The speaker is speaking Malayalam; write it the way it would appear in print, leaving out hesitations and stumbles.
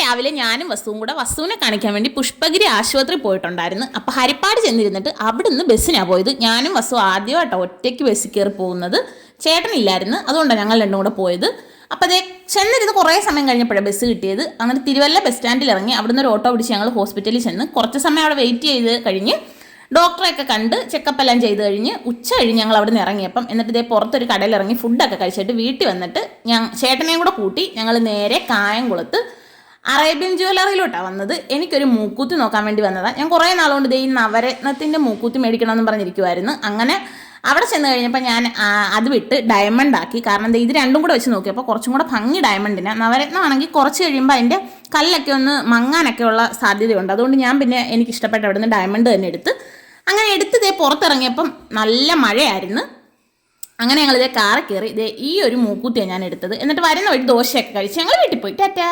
രാവിലെ ഞാനും വസുവും കൂടെ വസുവിനെ കാണിക്കാൻ വേണ്ടി പുഷ്പഗിരി ആശുപത്രി പോയിട്ടുണ്ടായിരുന്നു. അപ്പോൾ ഹരിപ്പാട് ചെന്നിരുന്നിട്ട് അവിടുന്ന് ബസ്സിനാണ് പോയത്. ഞാനും വസു ആദ്യമായിട്ടോ ഒറ്റയ്ക്ക് ബസ്സിൽ കയറി പോകുന്നത്. ചേട്ടനില്ലായിരുന്നു, അതുകൊണ്ടാണ് ഞങ്ങൾ രണ്ടും കൂടെ പോയത്. അപ്പോൾ അതേ ചെന്നിരുന്ന് കുറേ സമയം കഴിഞ്ഞപ്പോഴാണ് ബസ് കിട്ടിയത്. അങ്ങനെ തിരുവല്ല ബസ് സ്റ്റാൻഡിൽ ഇറങ്ങി അവിടുന്ന് ഒരു ഓട്ടോ പിടിച്ച് ഞങ്ങൾ ഹോസ്പിറ്റലിൽ ചെന്ന് കുറച്ച് സമയം അവിടെ വെയിറ്റ് ചെയ്ത് കഴിഞ്ഞ് ഡോക്ടറെയൊക്കെ കണ്ട് ചെക്കപ്പ് എല്ലാം ചെയ്ത് കഴിഞ്ഞ് ഉച്ച കഴിഞ്ഞ് ഞങ്ങൾ അവിടെ നിന്ന് ഇറങ്ങിയപ്പം എന്നിട്ട് ഇതേ പുറത്തൊരു കടയിൽ ഇറങ്ങി ഫുഡൊക്കെ കഴിച്ചിട്ട് വീട്ടിൽ വന്നിട്ട് ചേട്ടനെയും കൂടെ കൂട്ടി ഞങ്ങൾ നേരെ കായംകുളത്ത് അറേബ്യൻ ജ്വല്ലറിയിലോട്ടാണ് വന്നത്. എനിക്കൊരു മൂക്കൂത്തി നോക്കാൻ വേണ്ടി വന്നതാണ്. ഞാൻ കുറേ നാളുകൊണ്ട് ഈ നവരത്നത്തിൻ്റെ മൂക്കൂത്തി മേടിക്കണമെന്ന് പറഞ്ഞിരിക്കുമായിരുന്നു. അങ്ങനെ അവിടെ ചെന്ന് കഴിഞ്ഞപ്പോൾ ഞാൻ അത് വിട്ട് ഡയമണ്ട് ആക്കി. കാരണം ഇത് രണ്ടും കൂടെ വെച്ച് നോക്കിയപ്പോൾ കുറച്ചും കൂടെ ഭംഗി ഡയമണ്ടിന്. നവരത്നം ആണെങ്കിൽ കുറച്ച് കഴിയുമ്പോൾ അതിൻ്റെ കല്ലൊക്കെ ഒന്ന് മങ്ങാനൊക്കെ ഉള്ള സാധ്യതയുണ്ട്. അതുകൊണ്ട് ഞാൻ പിന്നെ എനിക്ക് ഇഷ്ടപ്പെട്ട അവിടെ നിന്ന് ഡയമണ്ട് തന്നെ എടുത്ത് അങ്ങനെ എടുത്ത് പുറത്തിറങ്ങിയപ്പം നല്ല മഴയായിരുന്നു. അങ്ങനെ ഞങ്ങൾ കാറിൽ കയറി ഈ ഒരു മൂക്കൂത്തിയാണ് ഞാൻ എടുത്തത്. എന്നിട്ട് വരുന്ന വഴി ദോശയൊക്കെ കഴിച്ച് ഞങ്ങൾ വീട്ടിൽ പോയി. ടാറ്റാ.